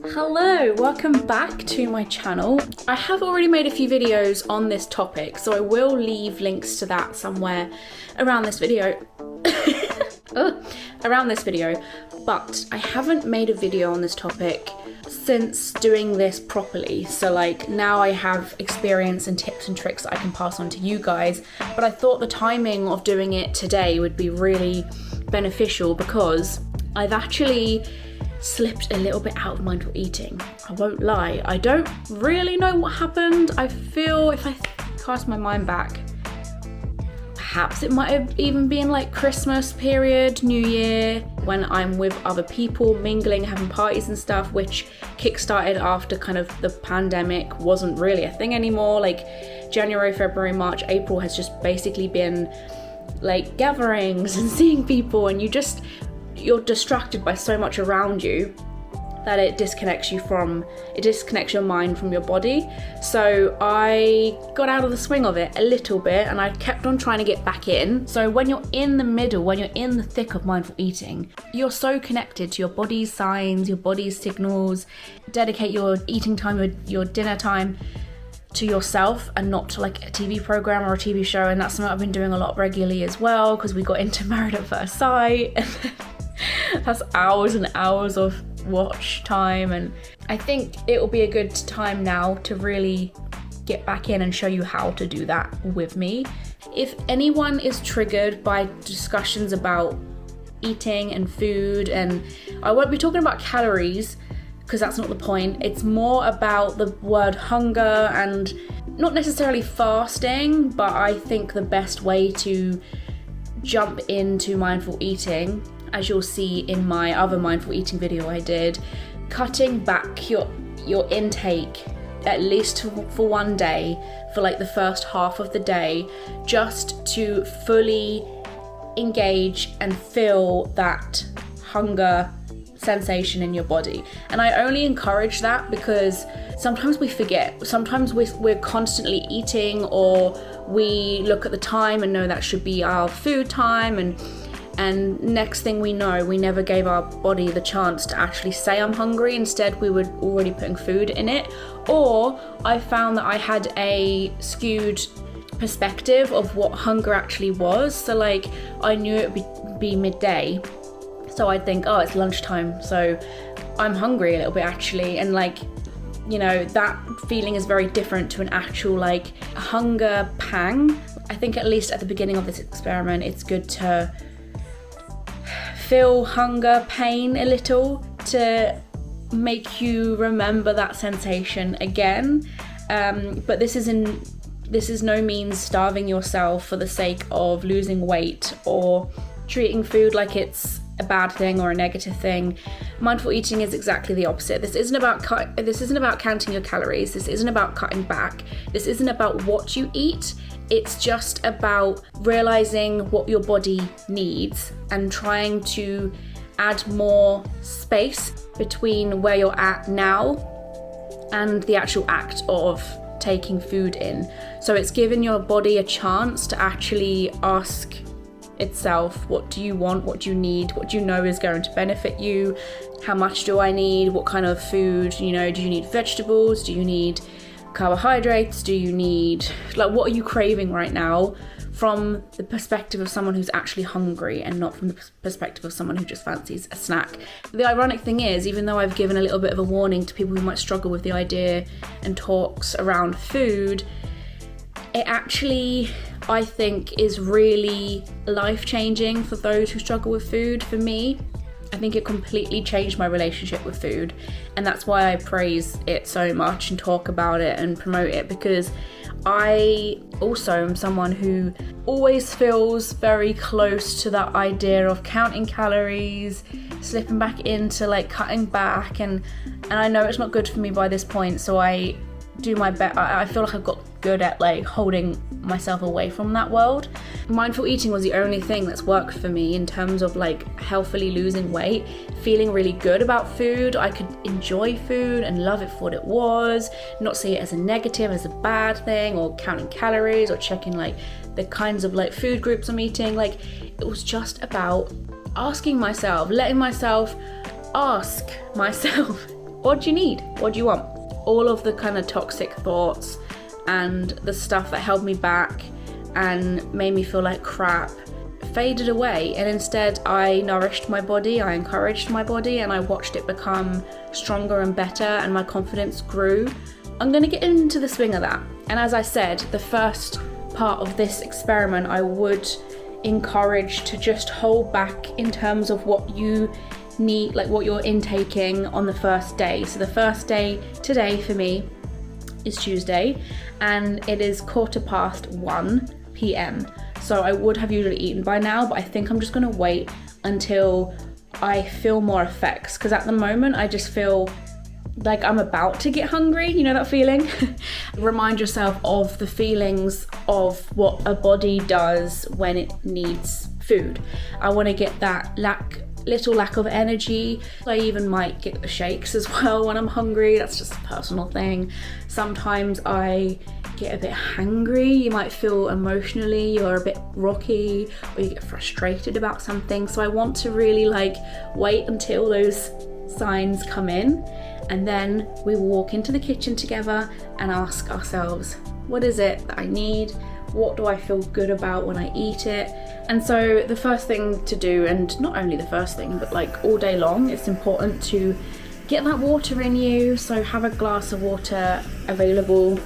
Hello, welcome back to my channel. I have already made a few videos on this topic, so I will leave links to that somewhere around this video. But I haven't made a video on this topic since doing this properly. So like now I have experience and tips and tricks that I can pass on to you guys, but I thought the timing of doing it today would be really beneficial because I've actually slipped a little bit out of mindful eating. I won't lie, I don't really know what happened. I feel if I cast my mind back, perhaps it might have even been like Christmas period, New Year, when I'm with other people, mingling, having parties and stuff, which kickstarted after kind of the pandemic wasn't really a thing anymore. Like January, February, March, April has just basically been like gatherings and seeing people, and you're distracted by so much around you that it disconnects your mind from your body. So I got out of the swing of it a little bit and I kept on trying to get back in. So when you're in the middle, when you're in the thick of mindful eating, you're so connected to your body's signs, your body's signals. Dedicate your eating time, your dinner time to yourself and not to like a TV program or a TV show. And that's something I've been doing a lot regularly as well, because we got into Married at First Sight. That's hours and hours of watch time, and I think it will be a good time now to really get back in and show you how to do that with me. If anyone is triggered by discussions about eating and food, and I won't be talking about calories because that's not the point, it's more about the word hunger and not necessarily fasting, but I think the best way to jump into mindful eating, as you'll see in my other mindful eating video I did, cutting back your intake at least for one day, for like the first half of the day, just to fully engage and feel that hunger sensation in your body. And I only encourage that because sometimes we forget. Sometimes we're constantly eating, or we look at the time and know that should be our food time, and next thing we know, we never gave our body the chance to actually say I'm hungry. Instead, we were already putting food in it. Or I found that I had a skewed perspective of what hunger actually was. So like I knew it would be midday, so I'd think, oh, it's lunchtime, so I'm hungry a little bit actually. And like, you know, that feeling is very different to an actual like hunger pang. I think at least at the beginning of this experiment, it's good to feel hunger pain a little to make you remember that sensation again. But this is no means starving yourself for the sake of losing weight or treating food like it's a bad thing or a negative thing. Mindful eating is exactly the opposite. This isn't about counting your calories. This isn't about cutting back. This isn't about what you eat. It's just about realizing what your body needs and trying to add more space between where you're at now and the actual act of taking food in. So it's giving your body a chance to actually ask itself, what do you want, what do you need, what do you know is going to benefit you, how much do I need, what kind of food, you know, do you need vegetables, do you need carbohydrates, do you need, like, what are you craving right now, from the perspective of someone who's actually hungry and not from the perspective of someone who just fancies a snack. The ironic thing is, even though I've given a little bit of a warning to people who might struggle with the idea and talks around food, it actually, I think, is really life-changing for those who struggle with food. For me, I think it completely changed my relationship with food, and that's why I praise it so much and talk about it and promote it, because I also am someone who always feels very close to that idea of counting calories, slipping back into like cutting back, and I know it's not good for me by this point, so I do my best. I feel like I've got good at like holding myself away from that world. Mindful eating was the only thing that's worked for me in terms of like healthily losing weight, feeling really good about food. I could enjoy food and love it for what it was, not see it as a negative, as a bad thing, or counting calories or checking like the kinds of like food groups I'm eating. Like, it was just about asking myself, letting myself ask myself, what do you need? What do you want? All of the kind of toxic thoughts and the stuff that held me back and made me feel like crap faded away, and instead I nourished my body, I encouraged my body, and I watched it become stronger and better, and my confidence grew. I'm gonna get into the swing of that. And as I said, the first part of this experiment, I would encourage to just hold back in terms of what you need, like what you're intaking on the first day. So the first day today for me is Tuesday, and it is 1:15 p.m. So I would have usually eaten by now, but I think I'm just gonna wait until I feel more effects, because at the moment I just feel like I'm about to get hungry, you know that feeling? Remind yourself of the feelings of what a body does when it needs food. I want to get that little lack of energy. I even might get the shakes as well when I'm hungry. That's just a personal thing. Sometimes I get a bit hangry. You might feel emotionally you're a bit rocky, or you get frustrated about something. So I want to really like wait until those signs come in, and then we will walk into the kitchen together and ask ourselves, what is it that I need? What do I feel good about when I eat it? And so the first thing to do, and not only the first thing, but like all day long, it's important to get that water in you. So have a glass of water available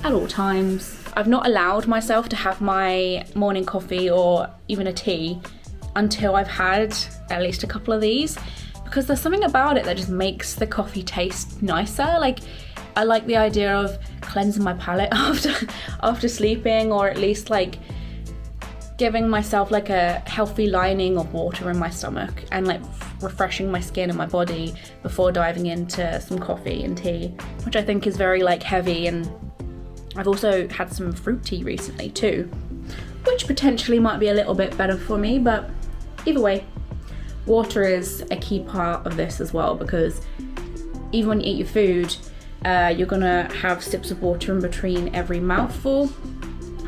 at all times. I've not allowed myself to have my morning coffee or even a tea until I've had at least a couple of these, because there's something about it that just makes the coffee taste nicer. Like, I like the idea of cleansing my palate after sleeping, or at least like giving myself like a healthy lining of water in my stomach and like refreshing my skin and my body before diving into some coffee and tea, which I think is very like heavy. And I've also had some fruit tea recently too, which potentially might be a little bit better for me, but either way, water is a key part of this as well, because even when you eat your food, you're gonna have sips of water in between every mouthful.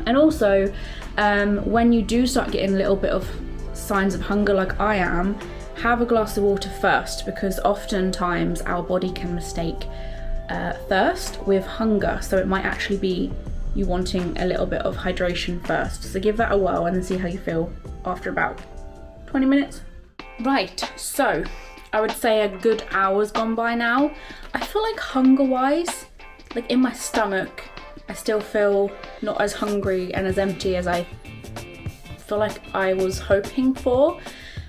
And also, when you do start getting a little bit of signs of hunger like I am, have a glass of water first, because oftentimes our body can mistake thirst with hunger. So it might actually be you wanting a little bit of hydration first. So give that a whirl and then see how you feel after about 20 minutes. Right, so I would say a good hour's gone by now. I feel like hunger-wise, like in my stomach, I still feel not as hungry and as empty as I feel like I was hoping for.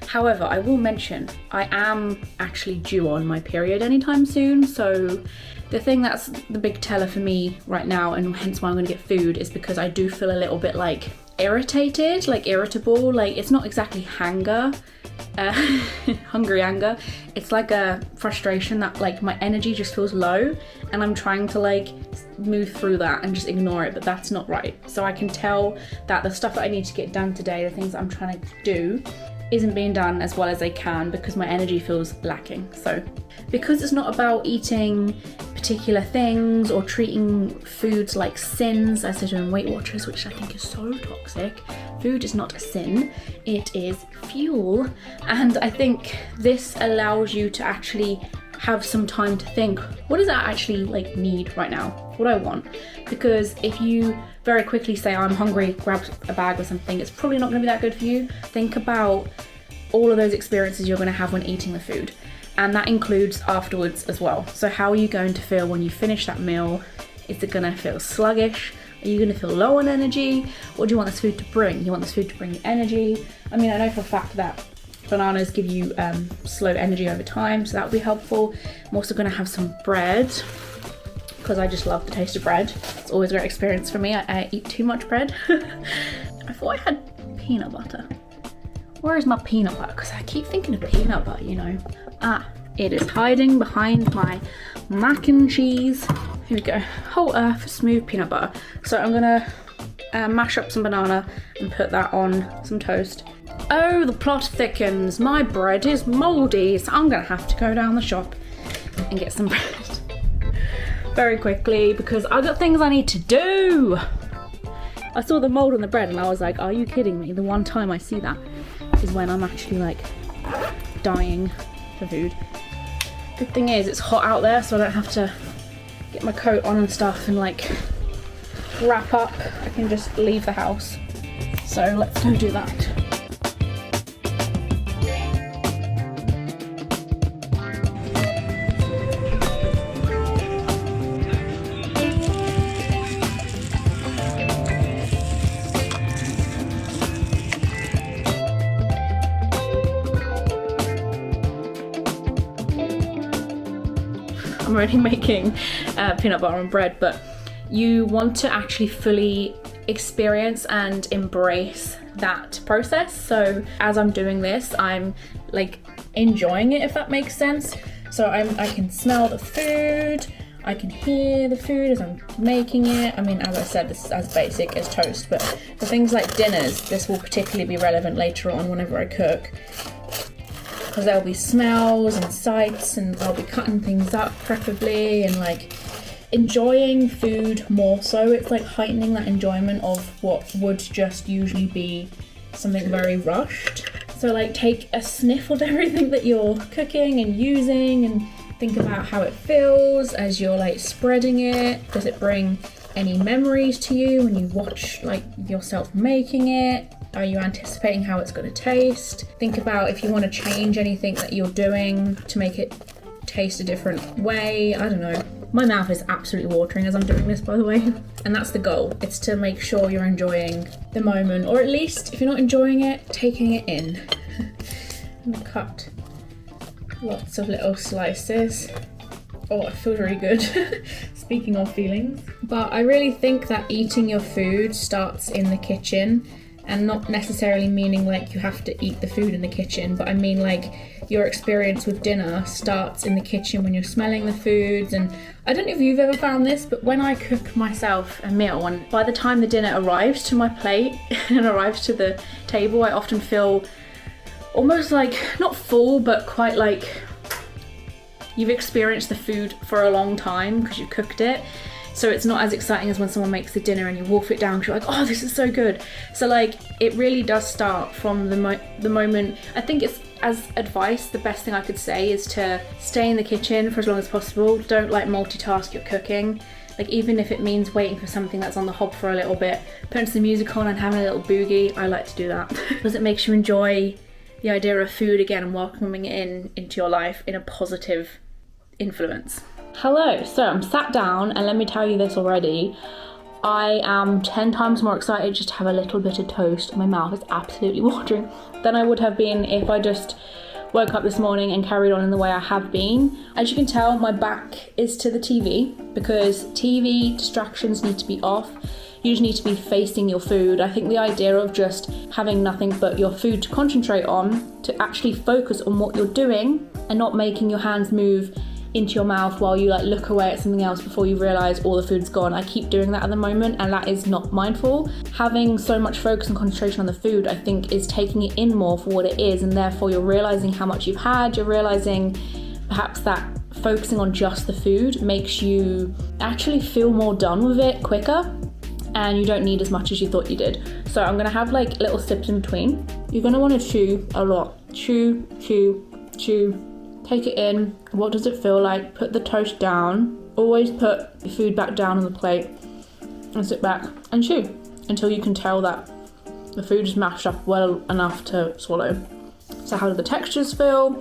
However, I will mention, I am actually due on my period anytime soon, so the thing that's the big teller for me right now, and hence why I'm gonna get food, is because I do feel a little bit like irritated, like irritable. Like, it's not exactly hanger, hungry anger. It's like a frustration that like my energy just feels low, and I'm trying to like move through that and just ignore it, but that's not right. So I can tell that the stuff that I need to get done today, the things that I'm trying to do, isn't being done as well as I can because my energy feels lacking. So because it's not about eating particular things or treating foods like sins, as they do in Weight Watchers, which I think is so toxic. Food is not a sin, it is fuel. And I think this allows you to actually have some time to think, what does that actually like need right now? What I want? Because if you very quickly say, I'm hungry, grab a bag or something, it's probably not gonna be that good for you. Think about all of those experiences you're gonna have when eating the food. And that includes afterwards as well. So how are you going to feel when you finish that meal? Is it gonna feel sluggish? Are you gonna feel low on energy? What do you want this food to bring? You want this food to bring you energy? I mean, I know for a fact that bananas give you slow energy over time, so that would be helpful. I'm also gonna have some bread, because I just love the taste of bread. It's always a great experience for me. I eat too much bread. I thought I had peanut butter. Where is my peanut butter? Because I keep thinking of peanut butter, you know. Ah, it is hiding behind my mac and cheese. Here we go. Whole earth smooth peanut butter. So I'm gonna mash up some banana and put that on some toast. Oh, the plot thickens. My bread is moldy, so I'm gonna have to go down the shop and get some bread very quickly, because I've got things I need to do. I saw the mold on the bread and I was like, are you kidding me? The one time I see that is when I'm actually like dying for food. Good thing is it's hot out there, so I don't have to get my coat on and stuff and like wrap up. I can just leave the house. So let's go do that. I'm already making peanut butter and bread, but you want to actually fully experience and embrace that process. So as I'm doing this, I'm like enjoying it, if that makes sense. So I can smell the food, I can hear the food as I'm making it. I mean, as I said, this is as basic as toast, but for things like dinners, this will particularly be relevant later on whenever I cook, because there'll be smells and sights, and I'll be cutting things up preferably and like enjoying food more so. It's like heightening that enjoyment of what would just usually be something very rushed. So like take a sniff of everything that you're cooking and using and think about how it feels as you're like spreading it. Does it bring any memories to you when you watch like yourself making it? Are you anticipating how it's going to taste? Think about if you want to change anything that you're doing to make it taste a different way. I don't know. My mouth is absolutely watering as I'm doing this, by the way. And that's the goal. It's to make sure you're enjoying the moment, or at least if you're not enjoying it, taking it in. I'm gonna cut lots of little slices. Oh, it feels really good. Speaking of feelings. But I really think that eating your food starts in the kitchen. And not necessarily meaning like you have to eat the food in the kitchen, but I mean like your experience with dinner starts in the kitchen when you're smelling the foods. And I don't know if you've ever found this, but when I cook myself a meal, and by the time the dinner arrives to my plate and arrives to the table, I often feel almost like, not full, but quite like you've experienced the food for a long time because you cooked it. So it's not as exciting as when someone makes the dinner and you wolf it down because you're like, oh, this is so good. So like, it really does start from the moment. I think it's, as advice, the best thing I could say is to stay in the kitchen for as long as possible. Don't like multitask your cooking. Like even if it means waiting for something that's on the hob for a little bit, putting some music on and having a little boogie, I like to do that. Because it makes you enjoy the idea of food again and welcoming it into your life in a positive influence. Hello, so I'm sat down, and let me tell you this already, I am 10 times more excited just to have a little bit of toast. My mouth is absolutely watering than I would have been if I just woke up this morning and carried on in the way I have been. As you can tell, my back is to the TV because TV distractions need to be off. You just need to be facing your food. I think the idea of just having nothing but your food to concentrate on, to actually focus on what you're doing and not making your hands move into your mouth while you like look away at something else before you realise all the food's gone. I keep doing that at the moment, and that is not mindful. Having so much focus and concentration on the food, I think, is taking it in more for what it is, and therefore you're realising how much you've had. You're realising perhaps that focusing on just the food makes you actually feel more done with it quicker, and you don't need as much as you thought you did. So I'm gonna have like little sips in between. You're gonna want to chew a lot. Chew, chew, chew. Take it in. What does it feel like? Put the toast down. Always put the food back down on the plate and sit back and chew until you can tell that the food is mashed up well enough to swallow. So how do the textures feel?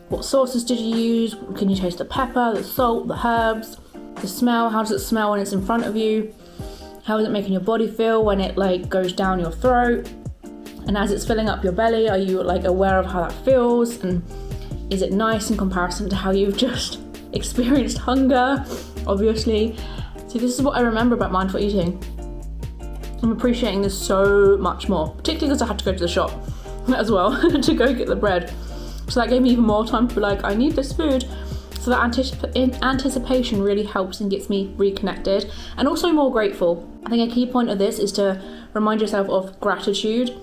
What sauces did you use? Can you taste the pepper, the salt, the herbs, the smell? How does it smell when it's in front of you? How is it making your body feel when it like goes down your throat? And as it's filling up your belly, are you like aware of how that feels? And is it nice in comparison to how you've just experienced hunger? Obviously. So this is what I remember about mindful eating. I'm appreciating this so much more, particularly because I had to go to the shop as well to go get the bread. So that gave me even more time to be like, I need this food. So that anticipation really helps and gets me reconnected and also more grateful. I think a key point of this is to remind yourself of gratitude,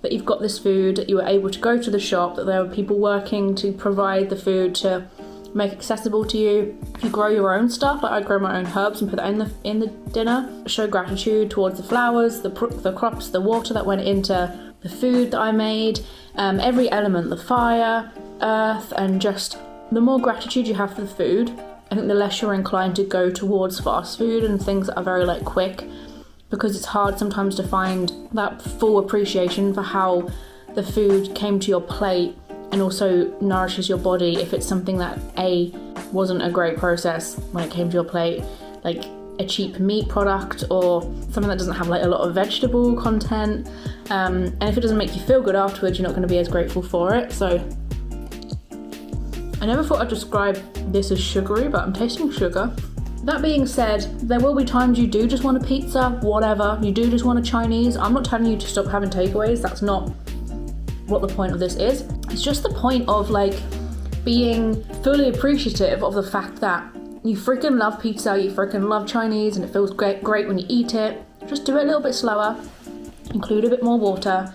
that you've got this food, that you were able to go to the shop, that there were people working to provide the food to make accessible to you. If you grow your own stuff, like I grow my own herbs and put that in the dinner, show gratitude towards the flowers, the crops, the water that went into the food that I made, every element, the fire, earth, and just the more gratitude you have for the food, I think the less you're inclined to go towards fast food and things that are very like quick, because it's hard sometimes to find that full appreciation for how the food came to your plate and also nourishes your body if it's something that wasn't a great process when it came to your plate, like a cheap meat product or something that doesn't have like a lot of vegetable content, and if it doesn't make you feel good afterwards, you're not going to be as grateful for it. So I never thought I'd describe this as sugary, but I'm tasting sugar. That being said, there will be times you do just want a pizza, whatever, you do just want a Chinese. I'm not telling you to stop having takeaways, that's not what the point of this is. It's just the point of like being fully appreciative of the fact that you freaking love pizza, you freaking love Chinese, and it feels great when you eat it. Just do it a little bit slower, include a bit more water,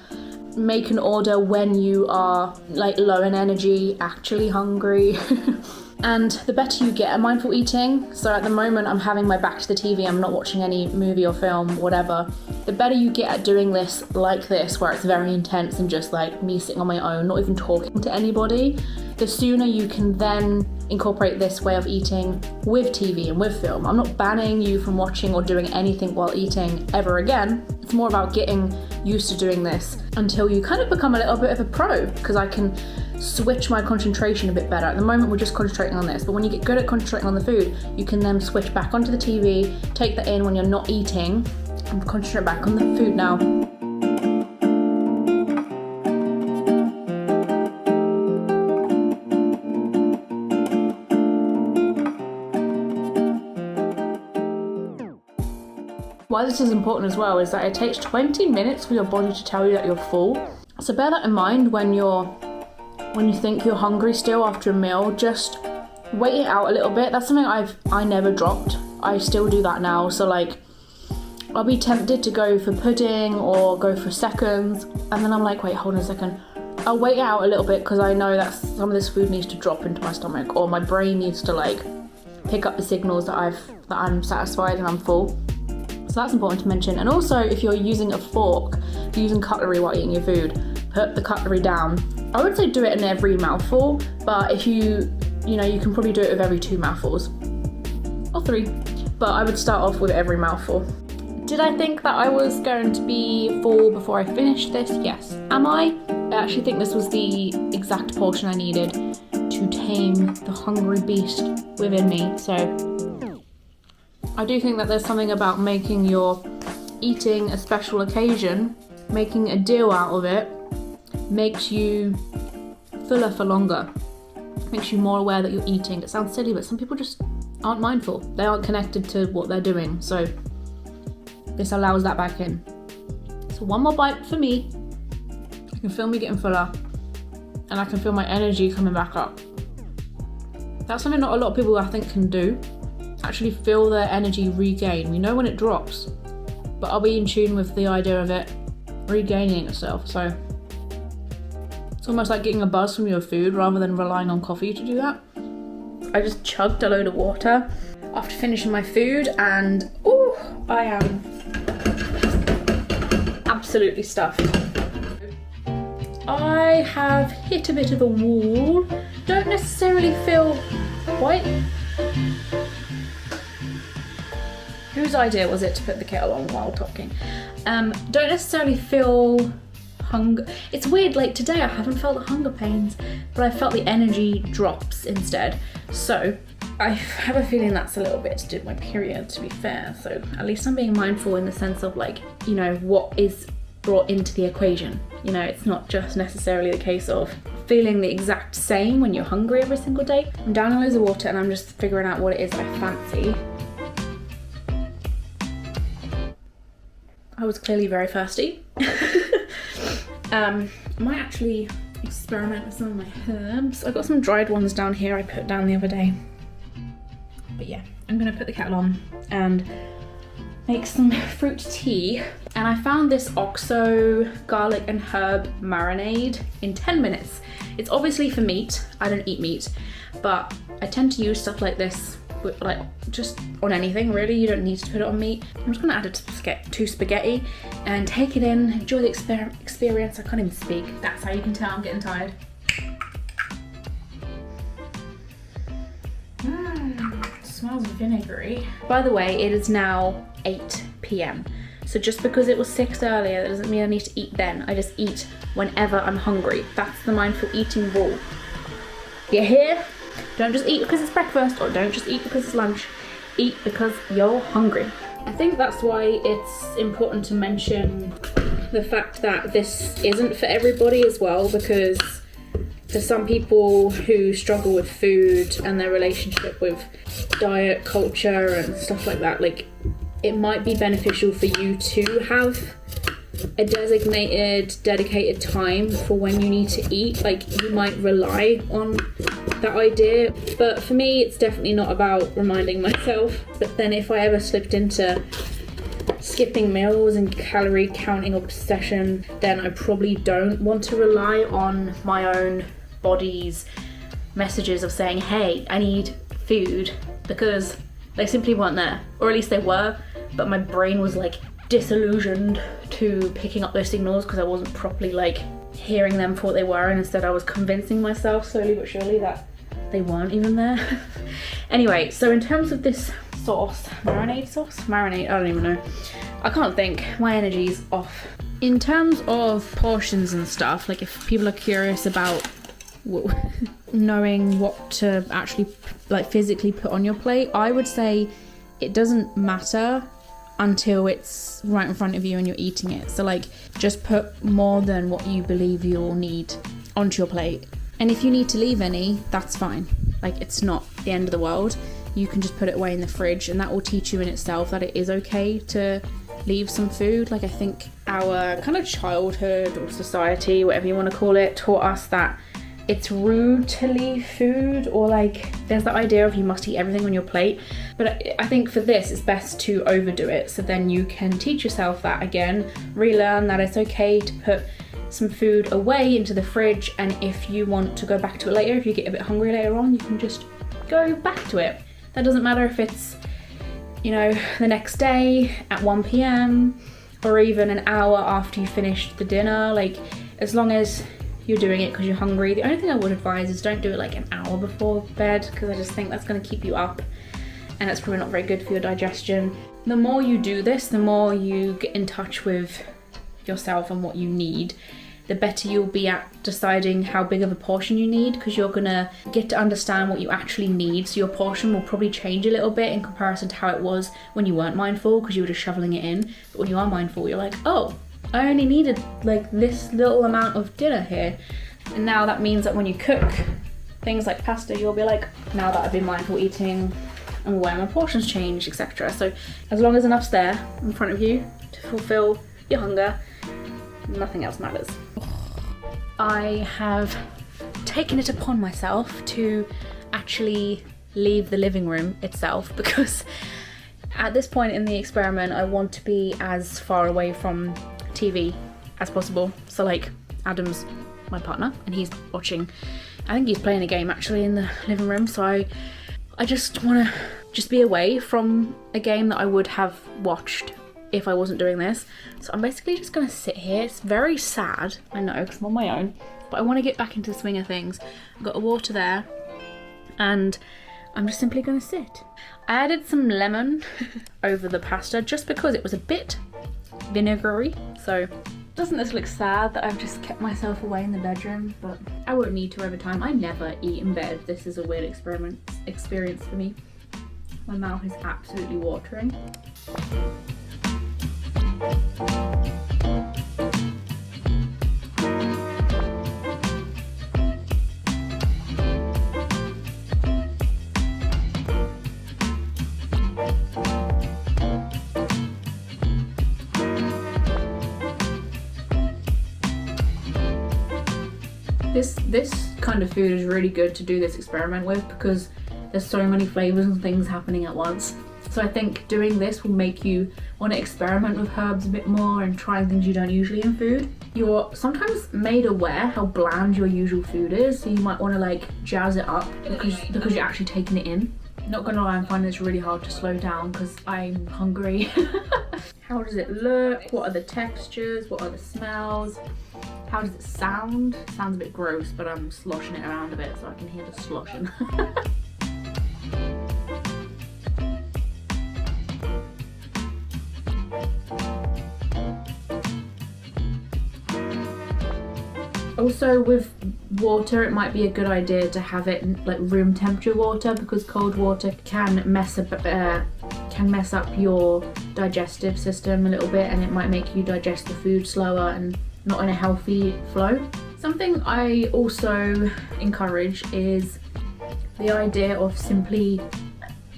make an order when you are like low in energy, actually hungry. And the better you get at mindful eating, so at the moment I'm having my back to the TV, I'm not watching any movie or film, whatever. The better you get at doing this like this, where it's very intense and just like me sitting on my own, not even talking to anybody, the sooner you can then incorporate this way of eating with TV and with film. I'm not banning you from watching or doing anything while eating ever again. It's more about getting used to doing this until you kind of become a little bit of a pro, because I can switch my concentration a bit better. At the moment we're just concentrating on this, but when you get good at concentrating on the food, you can then switch back onto the TV, take that in when you're not eating, and concentrate back on the food now. Why this is important as well is that it takes 20 minutes for your body to tell you that you're full. So bear that in mind when you think you're hungry still after a meal. Just wait it out a little bit. That's something I never dropped. I still do that now. So like, I'll be tempted to go for pudding or go for seconds, and then I'm like, wait, hold on a second. I'll wait it out a little bit because I know that some of this food needs to drop into my stomach, or my brain needs to like pick up the signals that I'm satisfied and I'm full. So that's important to mention. And also, if you're using a fork, if you're using cutlery while eating your food, put the cutlery down. I would say do it in every mouthful, but if you can probably do it with every 2 mouthfuls or 3, but I would start off with every mouthful. Did I think that I was going to be full before I finished this? Yes. Am I? I actually think this was the exact portion I needed to tame the hungry beast within me. So I do think that there's something about making your eating a special occasion, making a deal out of it, makes you fuller for longer, makes you more aware that you're eating. It sounds silly, but some people just aren't mindful. They aren't connected to what they're doing. So this allows that back in. So one more bite for me. I can feel me getting fuller, and I can feel my energy coming back up. That's something not a lot of people I think can do. Actually feel their energy regain. We know when it drops, but I'll be in tune with the idea of it regaining itself. So it's almost like getting a buzz from your food rather than relying on coffee to do that. I just chugged a load of water after finishing my food, and I am absolutely stuffed. I have hit a bit of a wall. Don't necessarily feel quite... Whose idea was it to put the kettle on while talking? Don't necessarily feel hunger. It's weird, like today I haven't felt the hunger pains, but I felt the energy drops instead. So I have a feeling that's a little bit to do with my period, to be fair. So at least I'm being mindful in the sense of like, what is brought into the equation. It's not just necessarily the case of feeling the exact same when you're hungry every single day. I'm down in loads of water and I'm just figuring out what it is I fancy. I was clearly very thirsty. I might actually experiment with some of my herbs. I've got some dried ones down here I put down the other day. But yeah, I'm gonna put the kettle on and make some fruit tea. And I found this OXO garlic and herb marinade in 10 minutes. It's obviously for meat. I don't eat meat, but I tend to use stuff like this like just on anything really. You don't need to put it on meat. I'm just gonna add it to spaghetti and take it in, enjoy the experience. I can't even speak. That's how you can tell I'm getting tired. smells vinegary. By the way, it is now 8 p.m. So just because it was 6 earlier, that doesn't mean I need to eat then. I just eat whenever I'm hungry. That's the mindful eating rule. You hear? Don't just eat because it's breakfast, or don't just eat because it's lunch. Eat because you're hungry. I think that's why it's important to mention the fact that this isn't for everybody as well, because for some people who struggle with food and their relationship with diet culture and stuff like that, like, it might be beneficial for you to have a designated, dedicated time for when you need to eat. Like, you might rely on that idea, but for me it's definitely not about reminding myself. But then if I ever slipped into skipping meals and calorie counting obsession, then I probably don't want to rely on my own body's messages of saying, hey, I need food, because they simply weren't there, or at least they were, but my brain was like disillusioned to picking up those signals because I wasn't properly like hearing them for what they were, and instead I was convincing myself slowly but surely that they weren't even there. Anyway, so in terms of this sauce, marinade, I don't even know, I can't think, my energy's off. In terms of portions and stuff, like if people are curious about knowing what to actually like physically put on your plate, I would say it doesn't matter until it's right in front of you and you're eating it. So like, just put more than what you believe you'll need onto your plate, and if you need to leave any, that's fine. Like, it's not the end of the world. You can just put it away in the fridge, and that will teach you in itself that it is okay to leave some food. Like, I think our kind of childhood or society, whatever you want to call it, taught us that it's rude to leave food, or like there's that idea of you must eat everything on your plate. But I think for this it's best to overdo it, so then you can teach yourself that again, relearn that it's okay to put some food away into the fridge, and if you want to go back to it later, if you get a bit hungry later on, you can just go back to it. That doesn't matter if it's, you know, the next day at 1 p.m. or even an hour after you finished the dinner. Like, as long as you're doing it because you're hungry. The only thing I would advise is don't do it like an hour before bed, because I just think that's going to keep you up, and it's probably not very good for your digestion. The more you do this, the more you get in touch with yourself and what you need, the better you'll be at deciding how big of a portion you need, because you're gonna get to understand what you actually need. So your portion will probably change a little bit in comparison to how it was when you weren't mindful, because you were just shoveling it in. But when you are mindful, you're like, oh, I only needed like this little amount of dinner here. And now that means that when you cook things like pasta, you'll be like, now that I've been mindful eating, I'm aware my portions changed, etc. So as long as enough's there in front of you to fulfill your hunger, nothing else matters. I have taken it upon myself to actually leave the living room itself, because at this point in the experiment I want to be as far away from TV as possible. So like, Adam's my partner and he's watching, I think he's playing a game actually in the living room, so I just want to just be away from a game that I would have watched if I wasn't doing this. So I'm basically just gonna sit here. It's very sad, I know, because I'm on my own, but I want to get back into the swing of things. I've got a water there and I'm just simply gonna sit. I added some lemon over the pasta just because it was a bit vinegary. So doesn't this look sad that I've just kept myself away in the bedroom? But I won't need to over time. I never eat in bed. This is a weird experience for me. My mouth is absolutely watering. This kind of food is really good to do this experiment with, because there's so many flavors and things happening at once. So I think doing this will make you want to experiment with herbs a bit more and trying things you don't usually in food. You're sometimes made aware how bland your usual food is, so you might want to like jazz it up because you're actually taking it in. Not gonna lie, I'm finding this really hard to slow down because I'm hungry. How does it look? What are the textures? What are the smells? How does it sound? It sounds a bit gross, but I'm sloshing it around a bit so I can hear the sloshing. Also with water, it might be a good idea to have it like room temperature water, because cold water can mess up your digestive system a little bit, and it might make you digest the food slower and not in a healthy flow. Something I also encourage is the idea of simply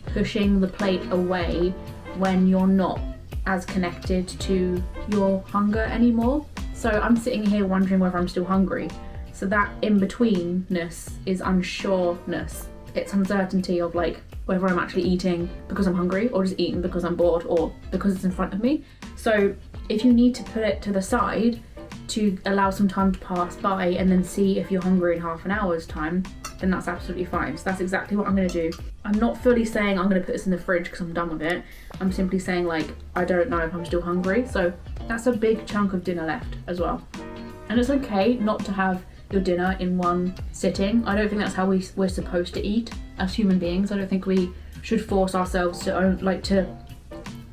pushing the plate away when you're not as connected to your hunger anymore. So I'm sitting here wondering whether I'm still hungry. So that in-betweenness is unsureness. It's uncertainty of like whether I'm actually eating because I'm hungry or just eating because I'm bored or because it's in front of me. So if you need to put it to the side to allow some time to pass by and then see if you're hungry in half an hour's time, then that's absolutely fine. So that's exactly what I'm gonna do. I'm not fully saying I'm gonna put this in the fridge because I'm done with it. I'm simply saying like, I don't know if I'm still hungry. So that's a big chunk of dinner left as well. And it's okay not to have your dinner in one sitting. I don't think that's how we're supposed to eat as human beings. I don't think we should force ourselves to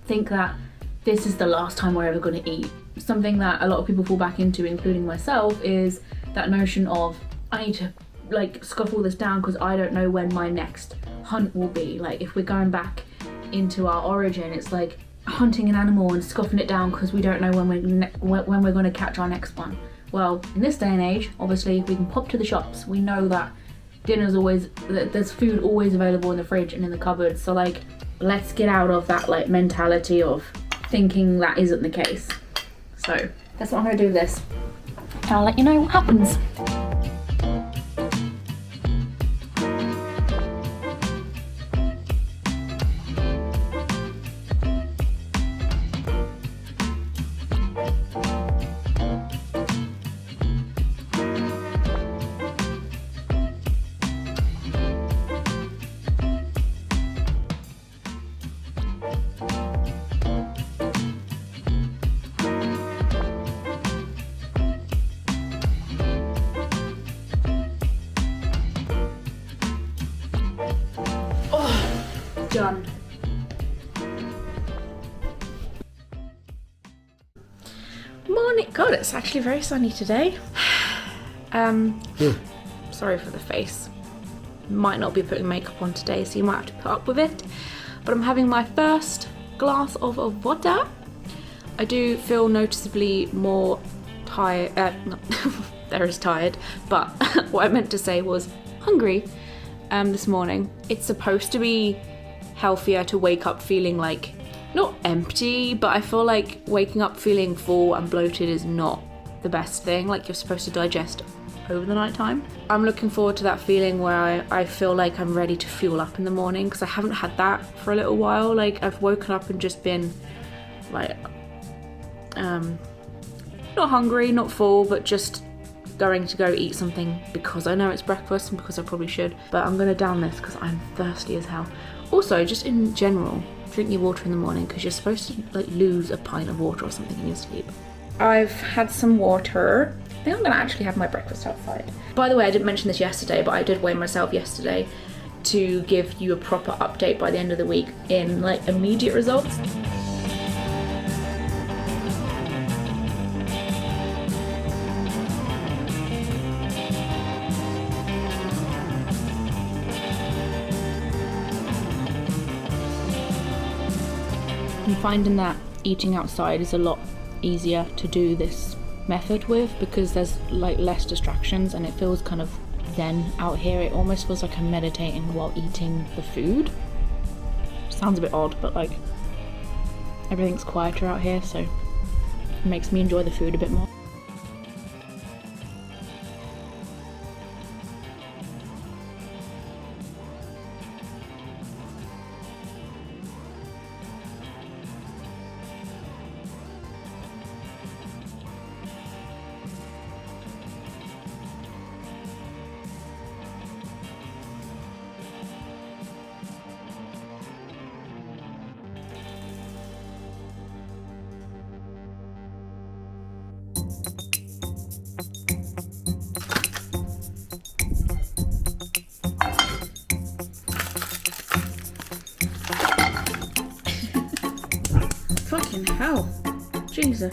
think that this is the last time we're ever gonna eat. Something that a lot of people fall back into, including myself, is that notion of I need to like scuff all this down because I don't know when my next hunt will be. Like if we're going back into our origin, it's like hunting an animal and scuffing it down because we don't know when we're going to catch our next one. Well, in this day and age, obviously we can pop to the shops. We know that there's food always available in the fridge and in the cupboard. So like, let's get out of that like mentality of thinking that isn't the case. So that's what I'm going to do with this. And I'll let you know what happens. Done. Morning. God, it's actually very sunny today. Sorry for the face. Might not be putting makeup on today, so you might have to put up with it. But I'm having my first glass of water. I do feel noticeably more tired. There is tired, but what I meant to say was hungry this morning. It's supposed to be healthier to wake up feeling like not empty, but I feel like waking up feeling full and bloated is not the best thing. Like you're supposed to digest over the night time. I'm looking forward to that feeling where I feel like I'm ready to fuel up in the morning, because I haven't had that for a little while. Like I've woken up and just been like not hungry, not full, but just going to go eat something because I know it's breakfast and because I probably should. But I'm gonna down this because I'm thirsty as hell. Also, just in general, drink your water in the morning, because you're supposed to like lose a pint of water or something in your sleep. I've had some water. I think I'm gonna actually have my breakfast outside. By the way, I didn't mention this yesterday, but I did weigh myself yesterday to give you a proper update by the end of the week in like immediate results. I'm finding that eating outside is a lot easier to do this method with, because there's like less distractions and it feels kind of zen out here. It almost feels like I'm meditating while eating the food. Sounds a bit odd, but like everything's quieter out here, so it makes me enjoy the food a bit more. Fucking hell. Jesus.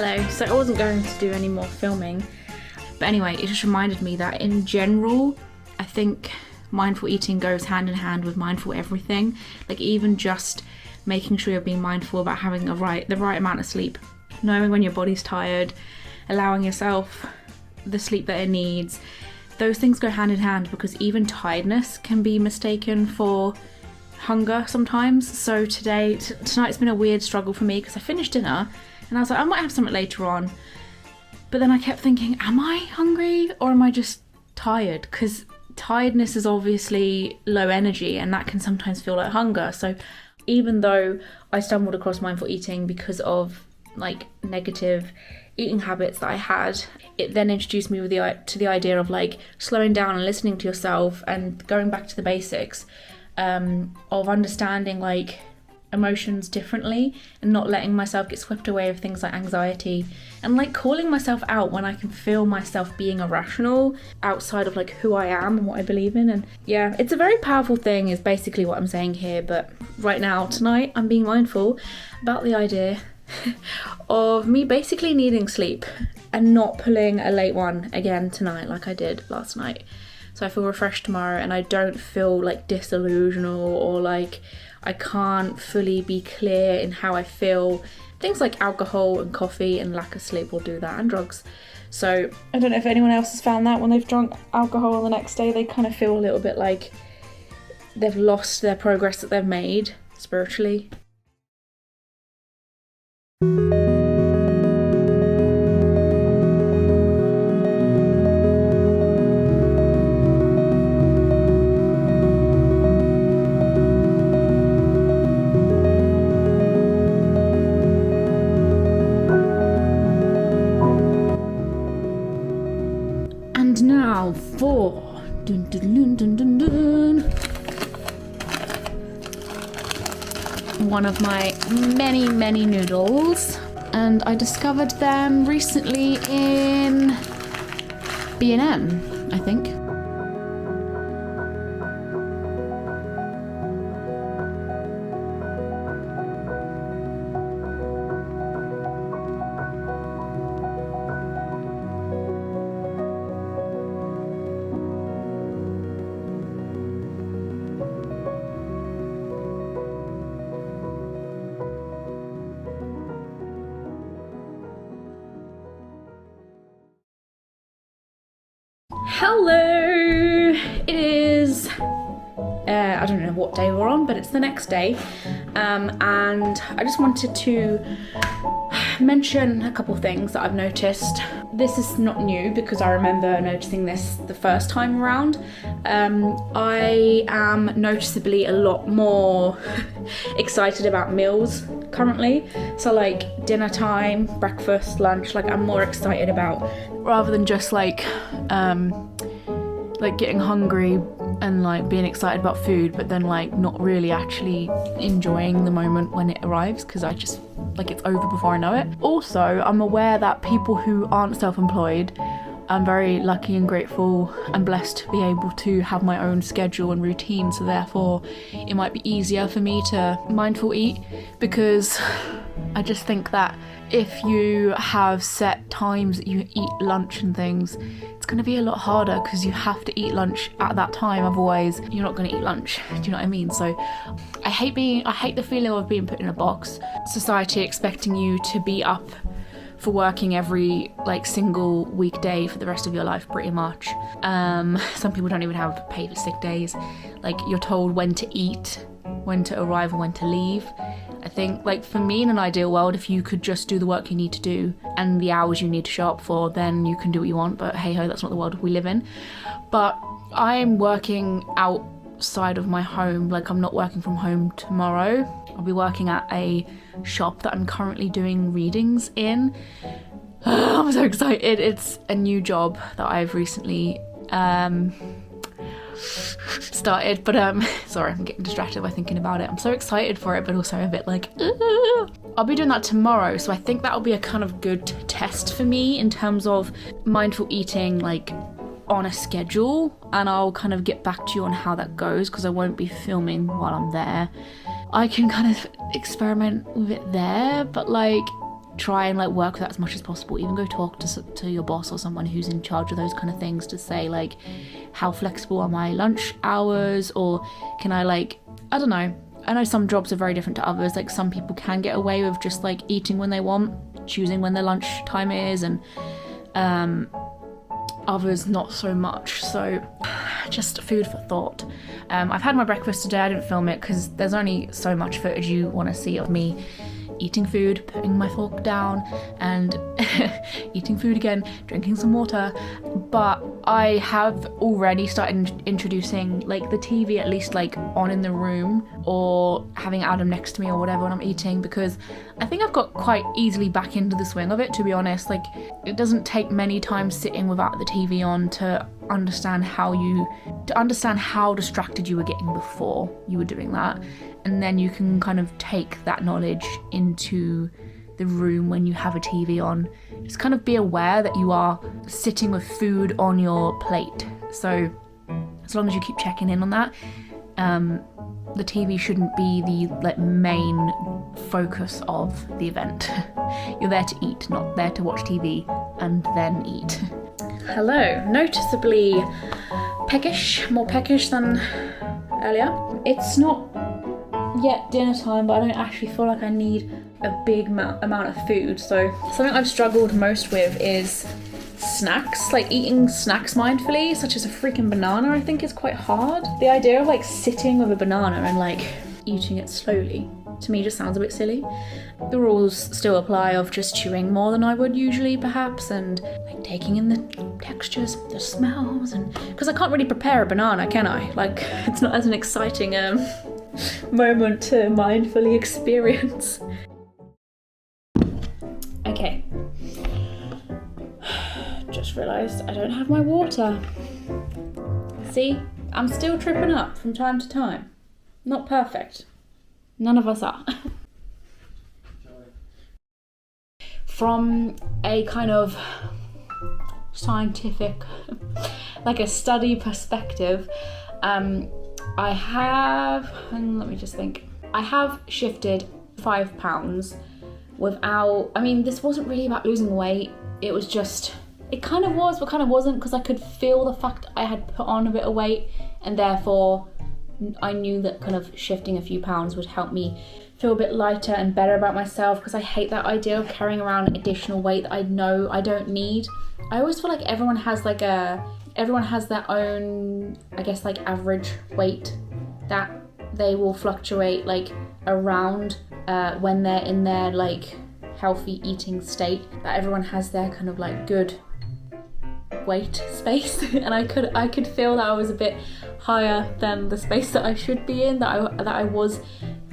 Hello. So I wasn't going to do any more filming, but anyway, it just reminded me that in general, I think mindful eating goes hand in hand with mindful everything. Like even just making sure you're being mindful about having the right amount of sleep, knowing when your body's tired, allowing yourself the sleep that it needs. Those things go hand in hand because even tiredness can be mistaken for hunger sometimes. So tonight's been a weird struggle for me because I finished dinner and I was like, I might have something later on. But then I kept thinking, am I hungry or am I just tired? Because tiredness is obviously low energy and that can sometimes feel like hunger. So even though I stumbled across mindful eating because of like negative eating habits that I had, it then introduced me to the idea of like slowing down and listening to yourself and going back to the basics of understanding like emotions differently and not letting myself get swept away with things like anxiety and like calling myself out when I can feel myself being irrational outside of like who I am and what I believe in. And yeah, it's a very powerful thing is basically what I'm saying here. But right now, tonight, I'm being mindful about the idea of me basically needing sleep and not pulling a late one again tonight like I did last night. So I feel refreshed tomorrow and I don't feel like disillusional or like I can't fully be clear in how I feel. Things like alcohol and coffee and lack of sleep will do that, and drugs. So I don't know if anyone else has found that when they've drunk alcohol the next day, they kind of feel a little bit like they've lost their progress that they've made spiritually. And now for one of my many noodles, and I discovered them recently in B&M, I think. Hello! It is, I don't know what day we're on, but it's the next day. And I just wanted to mention a couple things that I've noticed. This is not new because I remember noticing this the first time around. I am noticeably a lot more excited about meals currently. So like dinner time, breakfast, lunch, like I'm more excited about, rather than just like getting hungry and like being excited about food, but then like not really actually enjoying the moment when it arrives because I just like it's over before I know it. Also, I'm aware that people who aren't self-employed, I'm very lucky and grateful and blessed to be able to have my own schedule and routine, so therefore it might be easier for me to mindful eat, because I just think that if you have set times that you eat lunch and things, it's going to be a lot harder because you have to eat lunch at that time, otherwise you're not going to eat lunch. Do you know what I mean? So I hate the feeling of being put in a box. Society expecting you to be up for working every like single weekday for the rest of your life pretty much. Some people don't even have pay for sick days. Like you're told when to eat, when to arrive and when to leave. I think like for me in an ideal world, if you could just do the work you need to do and the hours you need to show up for, then you can do what you want, but hey ho, that's not the world we live in. But I'm working outside of my home, like I'm not working from home tomorrow. I'll be working at a shop that I'm currently doing readings in. I'm so excited. It's a new job that I've recently started, but sorry, I'm getting distracted by thinking about it. I'm so excited for it, but also a bit like I'll be doing that tomorrow, so I think that'll be a kind of good test for me in terms of mindful eating, like on a schedule, and I'll kind of get back to you on how that goes because I won't be filming while I'm there. I can kind of experiment with it there, but like try and like work with that as much as possible. Even go talk to your boss or someone who's in charge of those kind of things to say like, how flexible are my lunch hours, or can I like, I don't know. I know some jobs are very different to others. Like some people can get away with just like eating when they want, choosing when their lunch time is, and others not so much. So just food for thought. I've had my breakfast today. I didn't film it because there's only so much footage you want to see of me eating food, putting my fork down, and eating food again, drinking some water. But I have already started introducing like the TV at least like on in the room, or having Adam next to me or whatever when I'm eating, because I think I've got quite easily back into the swing of it, to be honest. Like it doesn't take many times sitting without the TV on to understand how distracted you were getting before you were doing that. And then you can kind of take that knowledge into the room when you have a TV on. Just kind of be aware that you are sitting with food on your plate. So as long as you keep checking in on that, the TV shouldn't be the like main focus of the event. You're there to eat, not there to watch TV and then eat. Hello, noticeably peckish, more peckish than earlier. It's not yet dinner time, but I don't actually feel like I need a big amount of food. So something I've struggled most with is snacks, like eating snacks mindfully, such as a freaking banana. I think is quite hard. The idea of like sitting with a banana and like eating it slowly, to me just sounds a bit silly. The rules still apply of just chewing more than I would usually perhaps, and like taking in the textures, the smells, and because I can't really prepare a banana, can I? Like it's not as an exciting moment to mindfully experience. Okay. Just realised I don't have my water. See, I'm still tripping up from time to time. Not perfect. None of us are. From a kind of scientific, like a study perspective, I have shifted 5 pounds without, this wasn't really about losing weight. It was just, it kind of was, but kind of wasn't, because I could feel the fact I had put on a bit of weight, and therefore I knew that kind of shifting a few pounds would help me feel a bit lighter and better about myself, because I hate that idea of carrying around additional weight that I know I don't need. I always feel like everyone has their own, I guess, like average weight that they will fluctuate like around when they're in their like healthy eating state. That everyone has their kind of like good weight space, and I could feel that I was a bit higher than the space that I should be in, that I was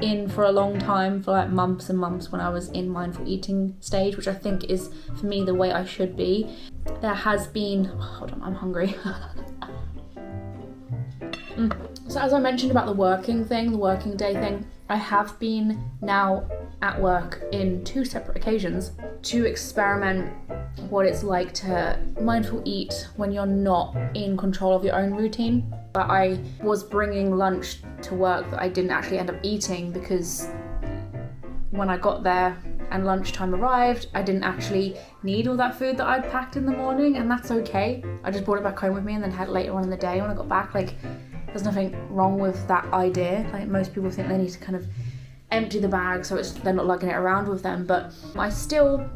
in for a long time, for like months and months when I was in mindful eating stage, which I think is for me the way I should be. There has been, hold on, I'm hungry. So as I mentioned about the working day thing, I have been now at work in 2 separate occasions to experiment what it's like to mindful eat when you're not in control of your own routine. But I was bringing lunch to work that I didn't actually end up eating, because when I got there and lunchtime arrived, I didn't actually need all that food that I'd packed in the morning, and that's okay. I just brought it back home with me and then had it later on in the day when I got back. Like, there's nothing wrong with that idea. Like, most people think they need to kind of empty the bag so they're not lugging it around with them, but I still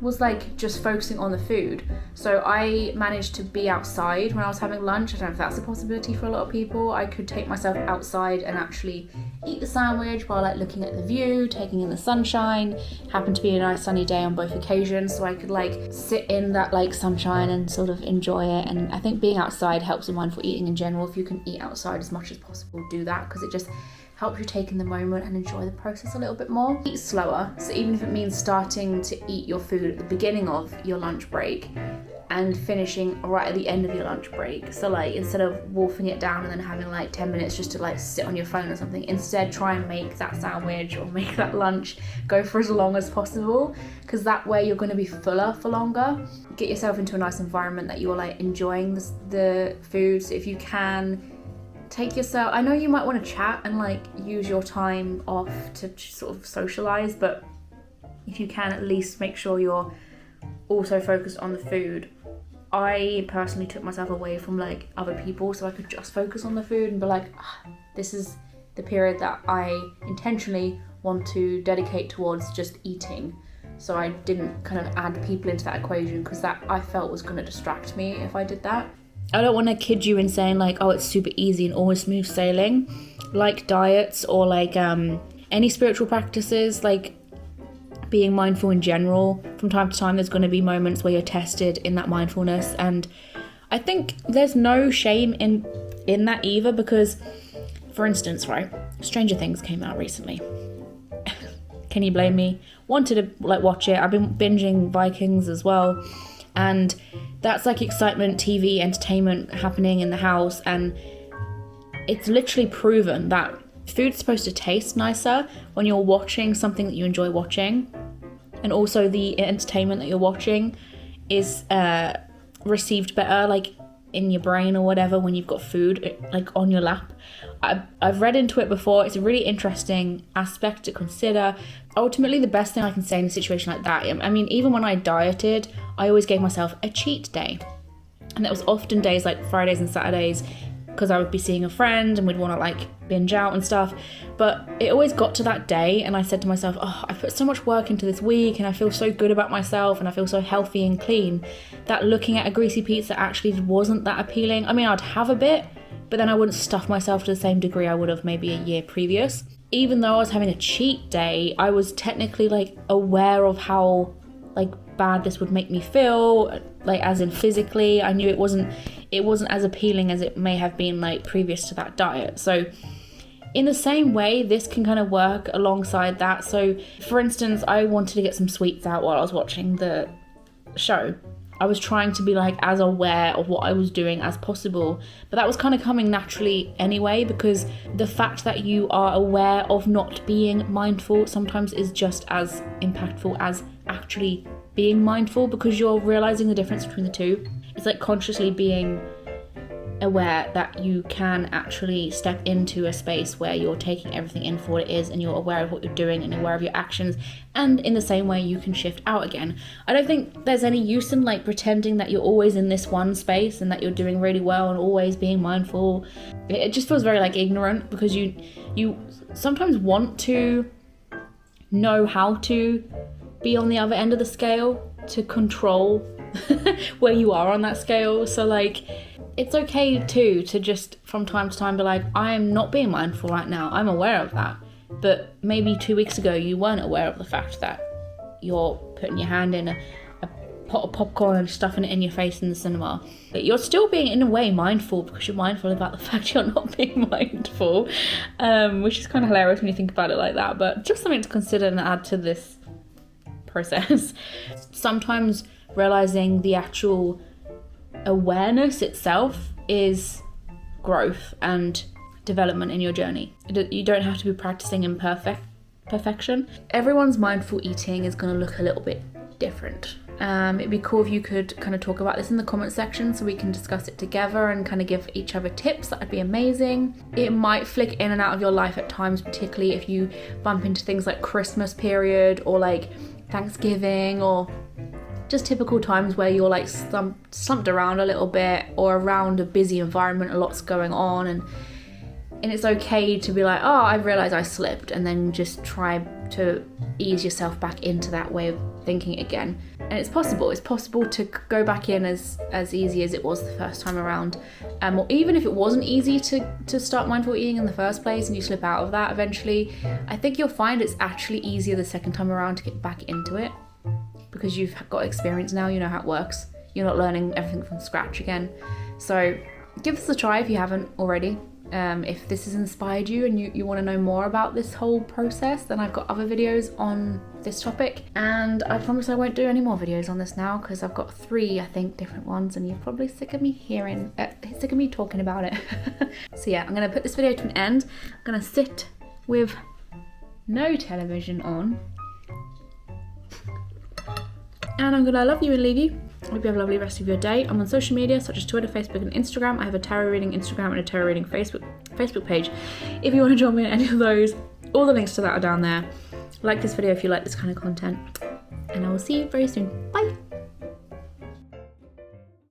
was like just focusing on the food. So I managed to be outside when I was having lunch. I don't know if that's a possibility for a lot of people. I could take myself outside and actually eat the sandwich while like looking at the view, taking in the sunshine. Happened to be a nice sunny day on both occasions, so I could like sit in that like sunshine and sort of enjoy it. And I think being outside helps with mindful eating in general. If you can eat outside as much as possible, do that, because it just helps you take in the moment and enjoy the process a little bit more. Eat slower, so even if it means starting to eat your food at the beginning of your lunch break and finishing right at the end of your lunch break. So like, instead of wolfing it down and then having like 10 minutes just to like sit on your phone or something, instead try and make that sandwich or make that lunch go for as long as possible, because that way you're going to be fuller for longer. Get yourself into a nice environment that you're like enjoying the food. So if you can, take yourself, I know you might want to chat and like use your time off to sort of socialize, but if you can, at least make sure you're also focused on the food. I personally took myself away from like other people so I could just focus on the food and be like, this is the period that I intentionally want to dedicate towards just eating. So I didn't kind of add people into that equation, because that I felt was going to distract me if I did that. I don't want to kid you in saying like, oh, it's super easy and always smooth sailing. Like diets or like any spiritual practices, like being mindful in general, from time to time there's going to be moments where you're tested in that mindfulness, and I think there's no shame in that either, because for instance, right, Stranger Things came out recently. Can you blame me? Wanted to like watch it. I've been binging Vikings as well, and that's like excitement, TV, entertainment happening in the house, and it's literally proven that food's supposed to taste nicer when you're watching something that you enjoy watching, and also the entertainment that you're watching is received better like in your brain or whatever when you've got food like on your lap. I've read into it before. It's a really interesting aspect to consider. Ultimately, the best thing I can say in a situation like that, I mean, even when I dieted, I always gave myself a cheat day, and that was often days like Fridays and Saturdays, because I would be seeing a friend and we'd want to like binge out and stuff. But it always got to that day and I said to myself, oh, I put so much work into this week and I feel so good about myself and I feel so healthy and clean, that looking at a greasy pizza actually wasn't that appealing. I mean, I'd have a bit, but then I wouldn't stuff myself to the same degree I would have maybe a year previous. Even though I was having a cheat day, I was technically like aware of how like bad this would make me feel, like as in physically. I knew it wasn't as appealing as it may have been like previous to that diet. So in the same way, this can kind of work alongside that. So for instance, I wanted to get some sweets out while I was watching the show. I was trying to be like as aware of what I was doing as possible, but that was kind of coming naturally anyway, because the fact that you are aware of not being mindful sometimes is just as impactful as actually being mindful, because you're realizing the difference between the two. It's like consciously being aware that you can actually step into a space where you're taking everything in for what it is, and you're aware of what you're doing and aware of your actions, and in the same way you can shift out again. I don't think there's any use in like pretending that you're always in this one space and that you're doing really well and always being mindful. It just feels very like ignorant, because you sometimes want to know how to be on the other end of the scale to control where you are on that scale. So like, it's okay too to just from time to time be like, I'm not being mindful right now, I'm aware of that. But maybe 2 weeks ago you weren't aware of the fact that you're putting your hand in a pot of popcorn and stuffing it in your face in the cinema. But you're still being in a way mindful, because you're mindful about the fact you're not being mindful, which is kind of hilarious when you think about it like that. But just something to consider and add to this process. Sometimes realizing the actual awareness itself is growth and development in your journey. You don't have to be practicing in perfection. Everyone's mindful eating is going to look a little bit different. It'd be cool if you could kind of talk about this in the comment section so we can discuss it together and kind of give each other tips. That'd be amazing. It might flick in and out of your life at times, particularly if you bump into things like Christmas period or like Thanksgiving, or just typical times where you're like slumped around a little bit, or around a busy environment, a lot's going on, and it's okay to be like, oh, I realized I slipped, and then just try to ease yourself back into that way of thinking again. And it's possible to go back in as easy as it was the first time around, or even if it wasn't easy to start mindful eating in the first place and you slip out of that eventually, I think you'll find it's actually easier the second time around to get back into it, because you've got experience now, you know how it works. You're not learning everything from scratch again. So give this a try if you haven't already. If this has inspired you and you want to know more about this whole process, then I've got other videos on this topic, and I promise I won't do any more videos on this now, because I've got 3, I think, different ones, and you're probably sick of me talking about it. So yeah, I'm going to put this video to an end. I'm going to sit with no television on, and I'm going to love you and leave you. I hope you have a lovely rest of your day. I'm on social media such as Twitter, Facebook and Instagram. I have a tarot reading Instagram and a tarot reading Facebook page. If you want to join me on any of those, All the links to that are down there. Like this video if you like this kind of content, and I will see you very soon. Bye.